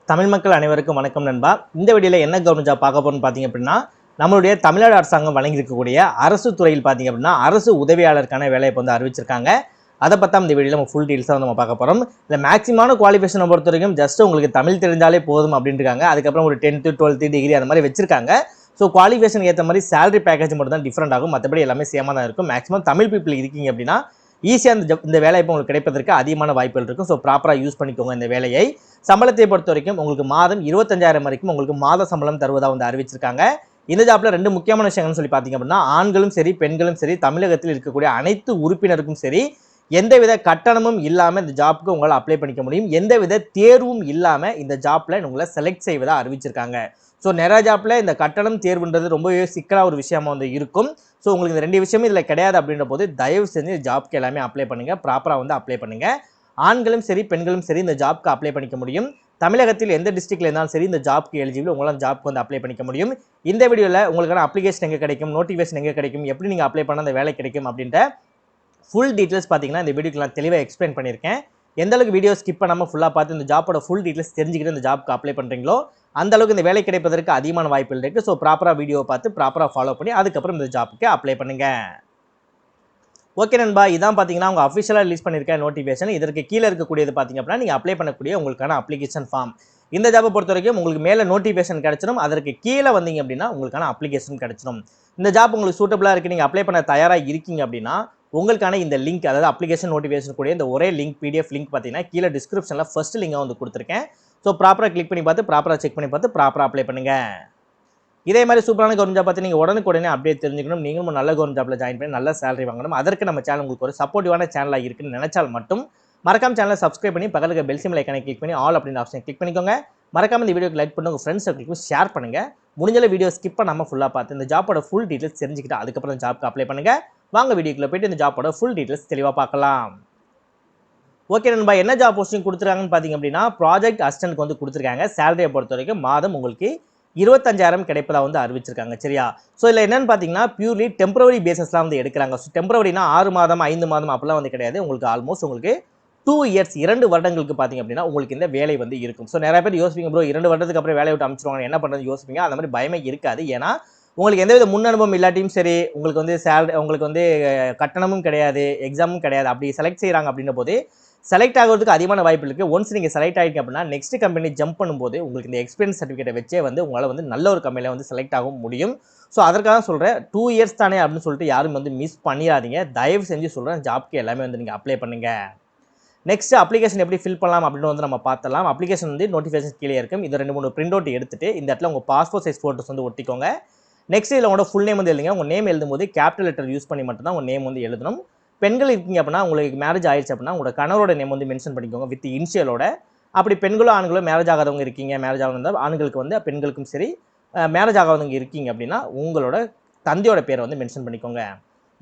தமிழ் மக்கள் அனைவருக்கும் வணக்கம் நண்பா. இந்த வீடியோவில் என்ன கவர்மெண்ட் ஜாப் பார்க்க போகிறோம்னு பார்த்தீங்க அப்படின்னா, நம்மளுடைய தமிழ்நாடு அரசாங்கம் வழங்கியிருக்கக்கூடிய அரசு துறையில் பார்த்தீங்க அப்படின்னா அரசு உதவியாளருக்கான வேலையை வந்து அறிவிச்சிருக்காங்க. அதை பற்றி இந்த வீடியோவில் நம்ம ஃபுல் டீல்ஸாக வந்து நம்ம பார்க்க போகிறோம். இல்லை மேக்ஸிமான குவாலிஃபிகேஷனை பொறுத்த வரைக்கும் ஜஸ்ட் உங்களுக்கு தமிழ் தெரிஞ்சாலே போதும் அப்படின்னு இருக்காங்க. அதுக்கப்புறம் ஒரு 10th 12th டிகிரி அந்த மாதிரி வச்சிருக்காங்க. ஸோ குவாலிஃபிகேஷன் ஏற்ற மாதிரி சேலரி பேக்கேஜ் மட்டும் தான் டிஃப்ரெண்ட் ஆகும். மற்றபடி எல்லாமே சேமாக தான் இருக்கும். மேக்ஸிமம் தமிழ் பீப்புள் இருக்கீங்க அப்படின்னா ஈஸியாக இந்த வேலை இப்போ உங்களுக்கு கிடைப்பதற்கு அதிகமான வாய்ப்புகள் இருக்கும். ஸோ ப்ராப்பராக யூஸ் பண்ணிக்கோங்க இந்த வேலையை. சம்பளத்தை பொறுத்த வரைக்கும் உங்களுக்கு மாதம் 25,000 வரைக்கும் உங்களுக்கு மாத சம்பளம் தருவதாக வந்து அறிவிச்சிருக்காங்க. இந்த ஜாப்ல ரெண்டு முக்கியமான விஷயங்கள்னு சொல்லி பார்த்தீங்க அப்படின்னா, ஆண்களும் சரி பெண்களும் சரி தமிழகத்தில் இருக்கக்கூடிய அனைத்து உறுப்பினருக்கும் சரி எந்தவித கட்டணமும் இல்லாமல் இந்த ஜாப்புக்கு உங்களால் அப்ளை பண்ணிக்க முடியும். எந்தவித தேர்வும் இல்லாமல் இந்த ஜாப்ல உங்களை செலக்ட் செய்வதாக அறிவிச்சிருக்காங்க. ஸோ நிறைய ஜாப்ல இந்த கட்டணம் தேர்வுன்றது ரொம்பவே சிக்கலாக ஒரு விஷயமா வந்து இருக்கும். ஸோ உங்களுக்கு இந்த ரெண்டு விஷயமும் இதில் கிடையாது அப்படின்ற போது தயவு செஞ்சு ஜாப்க்கு எல்லாமே அப்ளை பண்ணுங்க, ப்ராப்பராக வந்து அப்ளை பண்ணுங்க. ஆண்களும் சரி பெண்களும் சரி இந்த ஜாப்க்கு அப்ளை பண்ணிக்க முடியும். தமிழகத்தில் எந்த டிஸ்ட்ரிக்ட்ல இருந்தாலும் சரி இந்த ஜாப்க்கு எலிஜிபிள், உங்களால் ஜாப்க்கு வந்து அப்ளை பண்ணிக்க முடியும். இந்த வீடியோவில் உங்களுக்கான அப்ளிகேஷன் எங்கே கிடைக்கும், நோட்டிஃபிகேஷன் எங்கே கிடைக்கும், எப்படி நீங்கள் அப்ளை பண்ண அந்த வேலை கிடைக்கும் அப்படின்ற ஃபுல் டீட்டெயில்ஸ் பார்த்தீங்கன்னா இந்த வீடியோக்கு நான் தெளிவாக எக்ஸ்பிளைன் பண்ணியிருக்கேன். எந்த அளவுக்கு வீடியோ ஸ்கிப் பண்ணாமல் ஃபுல்லாக பார்த்து இந்த ஜாப்போட ஃபுல் டீட்டெயில்ஸ் தெரிஞ்சுக்கிட்டு இந்த ஜாப்க்கு அப்ளை பண்ணுறீங்களோ அந்த அளவுக்கு இந்த வேலை கிடைப்பதற்கு அதிகமான வாய்ப்புகள் இருக்குது. ஸோ ப்ராப்பராக வீடியோ பார்த்து ப்ராப்பராக ஃபாலோ பண்ணி அதுக்கப்புறம் இந்த ஜாப்புக்கு அப்ளை பண்ணுங்கள். ஓகே நண்பா, இதான் பார்த்தீங்கன்னா உங்கள் அஃபிஷியலாக ரிலீஸ் பண்ணியிருக்க நோட்டிஃபிகேஷன். இதற்கு கீழே இருக்கக்கூடியது பார்த்தீங்க அப்படின்னா நீங்கள் அப்ளை பண்ணக்கூடிய உங்களுக்கான அப்ளிகேஷன் ஃபார்ம். இந்த ஜாப்பை பொறுத்த வரைக்கும் உங்களுக்கு மேலே நோட்டிஃபிகேஷன் கிடச்சிடும், அதற்கு கீழே வந்தீங்க அப்படின்னா உங்களுக்கான அப்ளிகேஷன் கிடச்சிடும். இந்த ஜாப் உங்களுக்கு சூட்டபிளாக இருக்குது, நீங்கள் அப்ளை பண்ண தயாராக இருக்கீங்க அப்படின்னா உங்களுக்கான இந்த லிங்க், அதாவது அப்ளிகேஷன் நோட்டிஃபிகேஷன் கூடிய இந்த ஒரே லிங்க் பிடிஎஃப் லிங்க் பார்த்தீங்கன்னா கீழே டிஸ்கிரிப்ஷனில் ஃபர்ஸ்ட் லிங்காக வந்து கொடுத்துருக்கேன். ஸோ ப்ராப்பராக கிளிக் பண்ணி பார்த்து ப்ராப்பராக செக் பண்ணி பார்த்து ப்ராப்பராக அப்ளை பண்ணுங்கள். இதே மாதிரி சூப்பரான கவர்மெண்ட் ஜாப் பார்த்து நீங்கள் உடனுக்குடனே அப்டேட் தெரிஞ்சுக்கணும், நீங்களும் நல்ல கவர்மெண்ட் ஜாப்பில் ஜாயின் பண்ணி நல்ல சேலரி வாங்கணும். அதற்கு நம்ம சேனல் உங்களுக்கு ஒரு சப்போர்ட்டிவான சேனலாக இருக்குன்னு நினைச்சால் மட்டும் மறக்காம சேனலை சப்ஸ்கிரைப் பண்ணி பக்கத்தில் பெல் சிம்பிள் ஐகானை கிளிக் பண்ணி ஆல் அப்படின்ற ஆப்ஷனை கிளிக் பண்ணிக்கோங்க. மறக்காம இந்த வீடியோக்கு லைக் பண்ணி உங்கள் ஃப்ரெண்ட்ஸ் சர்க்கிளுக்கு ஷேர் பண்ணுங்கள். முடிஞ்ச வீடியோ ஸ்கிப் பண்ணாமல் ஃபுல்லாக பார்த்து இந்த ஜாப்போட ஃபுல் டீட்டெயில்ஸ் தெரிஞ்சுக்கிட்டு அதுக்கப்புறம் இந்த ஜாப்க்கு அப்ளை பண்ணுங்கள். வாங்க வீடியோக்குள்ள போய்ட்டு இந்த ஜாப்போட ஃபுல் டீட்டெயில்ஸ் தெளிவாக பார்க்கலாம். ஓகே நண்பா, என்ன ஜாப் போஸ்டிங் கொடுத்துருக்காங்கன்னு பார்த்தீங்க அப்படின்னா ப்ராஜெக்ட் அசிஸ்டன்ட்க்கு வந்து கொடுத்துருக்காங்க. சேலரியை பொறுத்த வரைக்கும் மாதம் உங்களுக்கு 25,000 கிடைப்பதாக வந்து அறிவிச்சிருக்காங்க. சரியா? ஸோ இதில் என்னன்னு பார்த்தீங்கன்னா பியூர்லி டெம்பரவரி பேசஸ்லாம் வந்து எடுக்கிறாங்க. ஸோ டெம்பரவரினா 6 மாதம் 5 மாதம் அப்படிலாம் வந்து கிடையாது. உங்களுக்கு ஆல்மோஸ்ட் உங்களுக்கு 2 இயர்ஸ் 2 வருடங்களுக்கு பார்த்தீங்க அப்படின்னா உங்களுக்கு இந்த வேலை வந்து இருக்கும். ஸோ நிறைய பேர் யோசிப்பீங்க, ப்ரோ 2 வருடத்துக்கு அப்புறம் வேலையை விட்டு அமைச்சிருவாங்க என்ன பண்ணுறது யோசிப்பீங்க. அந்த மாதிரி பயமே இருக்காது. ஏன்னா உங்களுக்கு எந்தவித முன் அனுபவம் இல்லாட்டியும் சரி, உங்களுக்கு வந்து சேலரி, உங்களுக்கு வந்து கட்டணமும் கிடையாது, எக்ஸாமும் கிடையாது. அப்படி செலக்ட் செய்கிறாங்க அப்படின்ற போது செலக்ட் ஆகிறதுக்கு அதிகமான வாய்ப்பு இருக்குது. ஒன்ஸ் நீங்கள் செலக்ட் ஆகிங்க அப்படின்னா நெக்ஸ்ட் கம்பெனி ஜம்ப் பண்ணும்போது உங்களுக்கு இந்த எக்ஸ்பீரியன்ஸ் சர்டிஃபிகேட்டை வச்சே வந்து உங்களால் வந்து நல்ல ஒரு கம்பெனியில் வந்து செலக்ட் ஆகவும் முடியும். ஸோ அதற்காக சொல்கிறேன், 2 இயர்ஸ் தானே அப்படின்னு சொல்லிட்டு யாரும் வந்து மிஸ் பண்ணிடாதீங்க. தயவு செஞ்சு சொல்கிறேன், ஜாப்க்கு எல்லாமே வந்து நீங்கள் அப்ளை பண்ணுங்கள். நெக்ஸ்ட் அப்ளிகேஷன் எப்படி ஃபில் பண்ணலாம் அப்படின்னு வந்து நம்ம பார்த்தலாம். அப்ளிகேஷன் வந்து நோட்டிஃபிகேஷன் கீழே இருக்கும். இது 2-3 பிரிண்ட் அவுட் எடுத்துட்டு இந்த இடத்துல உங்கள் பாஸ்போர்ட் சைஸ் ஃபோட்டோஸ் வந்து ஒட்டிக்கோங்க. நெக்ஸ்ட் இதில் உங்களோட ஃபுல் நேம் வந்து எழுதுங்க. உங்கள் நேம் எழுதும்போது கேபிட்டல் லெட்டர் யூஸ் பண்ணி மட்டும் தான் உங்கள் நேம் வந்து எழுதணும். பெண்கள் இருக்கீங்க அப்படின்னா உங்களுக்கு மேரேஜ் ஆயிடுச்சு அப்படின்னா உங்களோட கணவரோட நேம் வந்து மென்ஷன் பண்ணிக்கோங்க வித் இனிஷியலோட. அப்படி பெண்களோ ஆண்களோ மேரேஜ் ஆகாதவங்க இருக்கீங்க, மேரேஜ் ஆகாத ஆண்களுக்கு வந்து பெண்களுக்கும் சரி, மேரேஜ் ஆகாதவங்க இருக்கீங்க அப்படின்னா உங்களோட தந்தையோட பேரை வந்து மென்ஷன் பண்ணிக்கோங்க.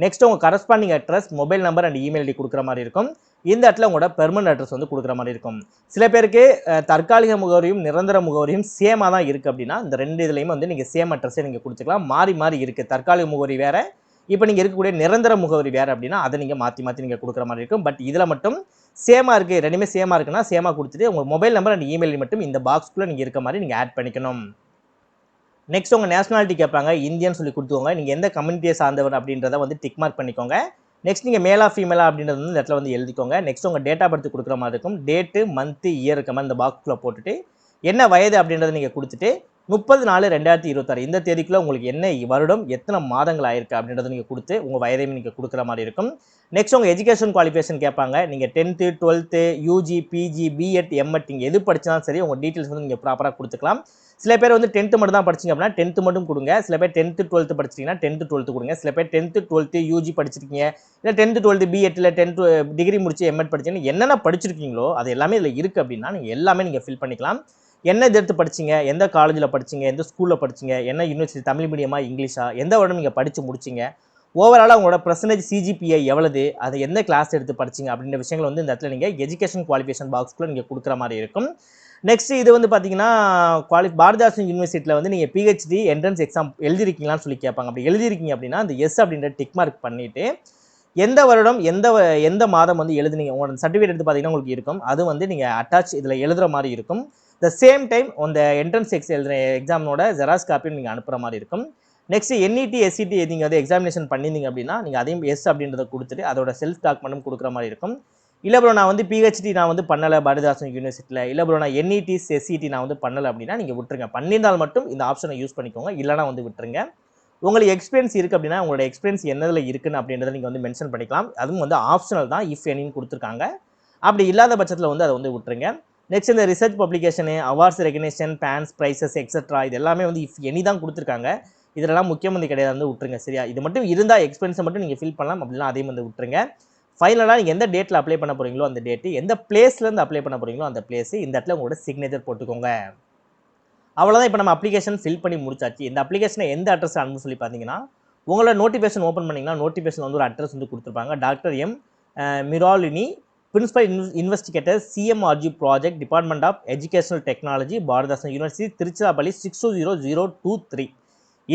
நெக்ஸ்ட் உங்கள் corresponding address, mobile number and email ID கொடுக்குற மாதிரி இருக்கும். இந்த இடத்துல உங்களோட பெர்மனன்ட் அட்ரஸ் வந்து கொடுக்குற மாதிரி இருக்கும். சில பேருக்கு தற்காலிக முகவரியும் நிரந்தர முகவரியும் சேமாக தான் இருக்குது அப்படின்னா இந்த ரெண்டு இதுலையுமே வந்து நீங்கள் சேம் அட்ரஸே நீங்கள் கொடுத்துக்கலாம். மாறி மாறி இருக்குது. தற்காலிக முகவரி வேறு, இப்போ நீங்கள் இருக்கக்கூடிய நிரந்தர முகவரி வேறு அப்படின்னா அதை நீங்கள் மாற்றி மாற்றி நீங்கள் கொடுக்குற மாதிரி இருக்கும். பட் இதில் மட்டும் சேமாக இருக்குது, ரெண்டுமே சேமாக இருக்குன்னா சேமாக கொடுத்துட்டு உங்கள் மொபைல் நம்பர் அண்ட் இமெயில் மட்டும் இந்த பாக்ஸ்க்குள்ளே நீங்கள் இருக்க மாதிரி நீங்கள் ஆட் பண்ணிக்கணும். நெக்ஸ்ட் உங்கள் நேஷனாலிட்டி கேட்பாங்க, இந்தியன் சொல்லி கொடுத்துக்கோங்க. நீங்கள் எந்த கம்யூனிட்டியை சார்ந்தவர் அப்படின்றத வந்து டிக் மார்க் பண்ணிக்கோங்க. நெக்ஸ்ட் நீங்கள் மேலா ஃபீமேலா அப்படின்றது வந்து இந்த இடத்துல வந்து எழுதிக்கோங்க. நெக்ஸ்ட் உங்கள் டேட் ஆஃப் பர்த் கொடுக்குற மாதிரி இருக்கும். டேட்டு, மந்த்து, இயர் இருக்க மாதிரி இந்த பாக்ஸ்க்குள்ளே போட்டுட்டு என்ன வயது அப்படின்றத நீங்கள் கொடுத்துட்டு 30/4/2026 இந்த தேதிக்குள்ளே உங்களுக்கு என்ன வருடம் எத்தனை மாதங்கள் ஆயிருக்கு அப்படின்றத நீங்கள் கொடுத்து உங்கள் வயதையும் நீங்கள் கொடுக்குற மாதிரி இருக்கும். நெக்ஸ்ட் உங்கள் எஜுகேஷன் குவாலிஃபிகேஷன் கேட்பாங்க. நீங்கள் 10th 12th UG PG BEd MEd நீங்கள் எது படித்தாலும் சரி உங்கள் டீட்டெயில்ஸ் வந்து நீங்கள் ப்ராப்பராக கொடுத்துக்கலாம். சில பேர் வந்து 10th மட்டும் தான் படிச்சிங்க அப்படின்னா 10th மட்டும் கொடுங்க. சில பேர் 10th 12th படிச்சிட்டிங்கன்னா 10th 12th கொடுங்க. சில பேர் 10th 12th யூஜி படிச்சிருக்கீங்க, இல்லை 10th 12th பிஎட் இல்லை 10th டிகிரி முடிச்சு எம்எட் படிச்சிங்கன்னா என்னென்ன படிச்சிருக்கீங்களோ அது எல்லாமே இதில் இருக்குது அப்படின்னா நீங்கள் எல்லாமே நீங்கள் ஃபில் பண்ணிக்கலாம். என்ன எடுத்து படிச்சிங்க, எந்த காலேஜில் படிச்சிங்க, எந்த ஸ்கூலில் படிச்சிங்க, என்ன யூனிவர்சிட்டி, தமிழ் மீடியமா இங்கிலீஷா, எந்த வருடம் நீங்கள் படித்து முடிச்சிங்க, ஓவராலாக உங்களோட பர்சன்டேஜ் சிஜிபிஐ எவ்வளவு, அதை எந்த கிளாஸ் எடுத்து படிச்சிங்க அப்படின்ற விஷயங்கள் வந்து இந்த இடத்துல நீங்கள் எஜுகேஷன் குவாலிஃபிகேஷன் பாக்ஸ்க்குள்ளே நீங்கள் கொடுக்குற மாதிரி இருக்கும். நெக்ஸ்ட் இது வந்து பார்த்தீங்கன்னா பாரதிதாசன் யூனிவர்சிட்டியில் வந்து நீங்கள் பிஹெச்டி என்ட்ரன்ஸ் எக்ஸாம் எழுதிருக்கீங்களான்னு சொல்லி கேட்பாங்க. அப்படி எழுதிருக்கீங்க அப்படின்னா அந்த எஸ் அப்படின்ற டிக் மார்க் பண்ணிவிட்டு எந்த வருடம் எந்த மாதம் வந்து எழுதுனீங்க உங்களோட சர்டிஃபிகேட் எடுத்து பார்த்தீங்கன்னா உங்களுக்கு இருக்கும். அது வந்து நீங்கள் அட்டாச் இதில் எழுதுகிற மாதிரி இருக்கும். த சேம் டைம் அந்த என்ட்ரன்ஸ் எக்ஸாமோட ஜெராக்ஸ் காப்பியும் நீங்கள் அனுப்புகிற மாதிரி இருக்கும். நெக்ஸ்ட் என்இடி எஸ்இடி நீங்கள் வந்து எக்ஸாமினேஷன் பண்ணியிருந்தீங்க அப்படின்னா நீங்கள் அதையும் எஸ் அப்படின்றத கொடுத்துட்டு அதோட செல்ஃப் டாக்குமெண்ட்டும் கொடுக்குற மாதிரி இருக்கும். இல்லை ப்ரோ நான் வந்து பிஹெச்டி நான் வந்து பண்ணலை பாரதிதாசன் யூனிவர்சிட்டியில், இல்லை ப்ரோ நான் என்இடி எஸ்இடி நான் வந்து பண்ணலை அப்படின்னா நீங்கள் விட்டுருங்க. பண்ணியிருந்தால் மட்டும் இந்த ஆப்ஷனை யூஸ் பண்ணிக்கோங்க, இல்லைனா வந்து விட்டுருங்க. உங்களுக்கு எக்ஸ்பீரியன்ஸ் இருக்குது அப்படின்னா உங்களோட எக்ஸ்பீரியன்ஸ் என்னதில் இருக்குன்னு அப்படின்றத நீங்கள் வந்து மென்ஷன் பண்ணிக்கலாம். அதுவும் வந்து ஆப்ஷனல் தான், இஃப் எனின்னு கொடுத்துருக்காங்க. அப்படி இல்லாத பட்சத்தில் வந்து அதை வந்து விட்டுருங்க. நெக்ஸ்ட் இந்த ரிசர்ச் பப்ளிகேஷனு, அவார்ட்ஸ் ரெகக்னேஷன், பேன்ஸ், ப்ரைஸஸ் எக்ஸெட்ரா இது எல்லாமே வந்து இஃப் எனி தான் கொடுத்துருக்காங்க. இதெல்லாம் முக்கியம் வந்து கிடையாது, வந்து விட்டுருங்க. சரியா? இது மட்டும் இருந்தால் எக்ஸ்பென்ஸை மட்டும் நீங்கள் ஃபில் பண்ணலாம், அப்படின்னா அதையும் வந்து விட்டுருங்க. ஃபைனலாக நீங்கள் எந்த டேட்டில் அப்ளை பண்ண போகிறீங்களோ அந்த டேட்டு, எந்த பிளேஸ்லேருந்து அப்ளை பண்ண போகிறீங்களோ அந்த பிளேஸு, இந்த இடத்துல உங்களோட சிக்னேச்சர் போட்டுக்கோங்க. அவ்வளோதான். இப்போ நம்ம அப்ளிகேஷன் ஃபில் பண்ணி முடிச்சாச்சு. இந்த அப்ளிகேஷனை எந்த அட்ரஸ் அனுப்ப சொல்லி பார்த்தீங்கன்னா, உங்களோட நோட்டிஃபிகேஷன் ஓப்பன் பண்ணிங்கன்னா நோட்டிஃபிகேஷன் வந்து ஒரு அட்ரஸ் வந்து கொடுத்துருப்பாங்க. Doctor M Miralini, principal investigator, CMRG project, department of educational technology, Bharathidasan university, Tiruchirappalli 620023.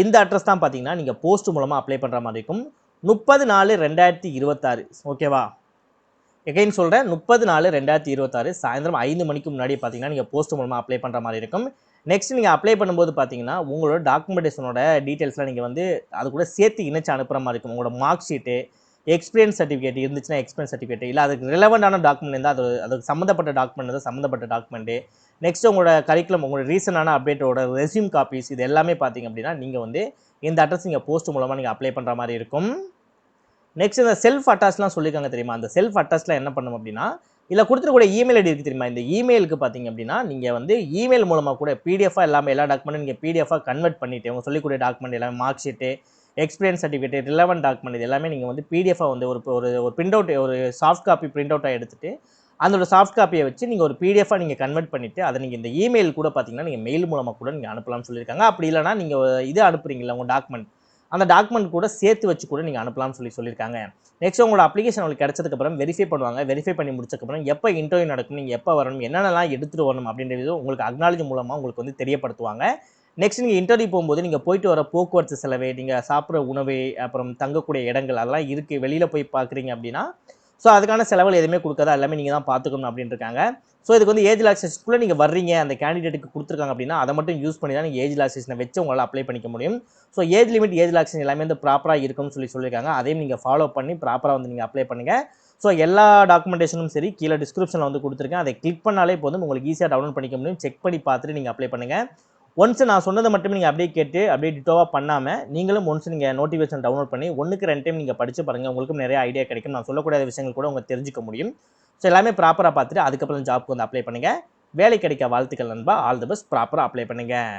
இந்த அட்ரஸ் தான் பார்த்தீங்கன்னா நீங்கள் போஸ்ட் மூலமாக அப்ளை பண்ணுற மாதிரி இருக்கும். 30/4/2026. ஓகேவா? எகைன் சொல்கிறேன், 30/4/2026 சாயந்தரம் 5 மணிக்கு முன்னாடி பார்த்தீங்கன்னா நீங்கள் போஸ்ட் மூலமாக அப்ளை பண்ணுற மாதிரி இருக்கும். நெக்ஸ்ட் நீங்கள் அப்ளை பண்ணும்போது பார்த்தீங்கன்னா உங்களோட டாக்குமெண்டேஷனோட டீட்டெயில்ஸ்லாம் நீங்கள் வந்து அது கூட சேர்த்து இணைச்சு அனுப்புகிற மாதிரி இருக்கும். உங்களோட மார்க் ஷீட்டு, எக்ஸ்பீரியன்ஸ் சர்டிஃபிகேட் இருந்துச்சுன்னா எக்ஸ்பீரியன்ஸ் சர்டிஃபிகேட், இல்லை அதுக்கு ரிலவெண்டான டாக்குமெண்ட் இருந்தால் அதுக்கு சம்மந்தப்பட்ட டாக்குமெண்ட் இருந்தால் சம்மந்தப்பட்ட டாக்குமெண்ட்டு, நெக்ஸ்ட் உங்களோட கரிக்குலம், உங்களோட ரீசனான அப்டேட்டோட ரெஸ்யூம் காப்பீஸ், இது எல்லாமே பார்த்தீங்க அப்படின்னா நீங்கள் வந்து இந்த அட்ரஸ் நீங்கள் போஸ்ட் மூலமாக நீங்கள் அப்ளை பண்ணுற மாதிரி இருக்கும். நெக்ஸ்ட் இந்த செல்ஃப் அட்டாச்லாம் சொல்லியிருக்காங்க தெரியுமா? அந்த செல்ஃப் அட்டாச்லாம் என்ன பண்ணணும் அப்படின்னா, இதில் கொடுத்துருக்கூடிய இமெயில் ஐடி இருக்குது தெரியுமா? இந்த இமெயிலுக்கு பார்த்தீங்க அப்படின்னா நீங்கள் வந்து இமெயில் மூலமாக கூட பிடிஎஃபாக எல்லாமே எல்லா டாக்குமெண்ட்டும் நீங்கள் பிடிஎஃபாக கன்வெர்ட் பண்ணிவிட்டு உங்கள் சொல்லிக்கூடிய டாக்குமெண்ட் எல்லாமே mark sheet, experience certificate, relevant document இது எல்லாமே நீங்கள் வந்து பிடிஎஃபாக வந்து ஒரு பிரிண்ட் அவுட், ஒரு சாஃப்ட் காப்பி பிரிண்ட் அவுட்டாக எடுத்துகிட்டு அதோட சாஃப்ட் காப்பியை வச்சு நீங்கள் ஒரு பிடிஎஃபாக நீங்கள் கன்வெர்ட் பண்ணிவிட்டு அதை நீங்கள் இந்த இமெயில் கூட பார்த்தீங்கன்னா நீங்கள் மெயில் மூலமாக கூட நீங்கள் அனுப்பலாம்னு சொல்லியிருக்காங்க. அப்படி இல்லைனா நீங்கள் இது அனுப்புறீங்களா உங்கள் டாக்குமெண்ட், அந்த டாக்குமெண்ட் கூட சேர்த்து வச்சு கூட நீங்கள் அனுப்பலாம்னு சொல்லியிருக்காங்க. நெக்ஸ்ட் உங்களோட அப்ளிகேஷன் உங்களுக்கு கிடைச்சதுக்கப்புறம் வெரிஃபை பண்ணுவாங்க. வெரிஃபை பண்ணி முடிச்சதுக்கப்புறம் எப்போ இன்டர்வியூ நடக்கும், நீங்கள் எப்போ வரணும், என்னென்னலாம் எடுத்துகிட்டு வரணும் அப்படின்றது உங்களுக்கு அக்னாலஜி மூலமாக உங்களுக்கு வந்து தெரியப்படுத்துவாங்க. நெக்ஸ்ட் நீங்கள் இன்டர்வியூ போகும்போது நீங்கள் போயிட்டு வர போக்குவரத்து செலவு, நீங்கள் சாப்பிட்ற உணவு, அப்புறம் தங்கக்கூடிய இடங்கள் அதெல்லாம் இருக்குது. வெளியில் போய் பார்க்குறீங்க அப்படின்னா ஸோ அதுக்கான செலவுகள் எதுவுமே கொடுக்காதா, எல்லாமே நீங்கள் தான் பார்த்துக்கணும் அப்படின்னு இருக்காங்க. ஸோ இதுக்கு வந்து ஏஜ் ரிலாக்ஸேஷனுக்குள்ளே நீங்கள் வர்றீங்க, அந்த கேண்டிடேட்டுக்கு கொடுத்துருக்காங்க அப்படின்னா அதை மட்டும் யூஸ் பண்ணி தான் நீங்கள் ஏஜ் ரிலாக்ஸேஷனை வச்சு உங்களால் அப்ளை பண்ணிக்க முடியும். So age limit, age relaxation எல்லாமே வந்து ப்ராப்பராக இருக்கும்னு சொல்லியிருக்காங்க. அதையும் நீங்கள் ஃபாலோ பண்ணி ப்ராப்பராக வந்து நீங்கள் அப்ளை பண்ணுங்கள். ஸோ எல்லா டாக்குமெண்டேஷனும் சரி கீழே டிஸ்கிரிப்ஷனில் வந்து கொடுத்துருக்கேன். அதை கிளிக் பண்ணாலே போதும், உங்களுக்கு ஈஸியாக டவுன்லோட் பண்ணிக்க முடியும். செக் பண்ணி பார்த்துட்டு நீங்கள் அப்ளை பண்ணுங்கள். ஒன்ஸ் நான் சொன்னதை மட்டுமே நீங்கள் அப்படியே கேட்டு அப்படியே டிட்டோவாக பண்ணாமல் நீங்களும் ஒன்ஸ் நீங்கள் நோட்டிஃபிகேஷன் டவுன்லோட் பண்ணி 1க்கு 2 டைம் நீங்கள் படித்து பாருங்கள். உங்களுக்கும் நிறைய ஐடியா கிடைக்கும். நான் சொல்லக்கூடிய விஷயங்கள் கூட உங்களுக்கு தெரிஞ்சுக்க முடியும். ஸோ எல்லாமே ப்ராப்பராக பார்த்துட்டு அதுக்கப்புறம் ஜாப்க்கு வந்து அப்ளை பண்ணுங்கள். வேலை கிடைக்க வாழ்த்துக்கள் நண்பா. All the best. ப்ராப்பராக அப்ளை பண்ணுங்கள்.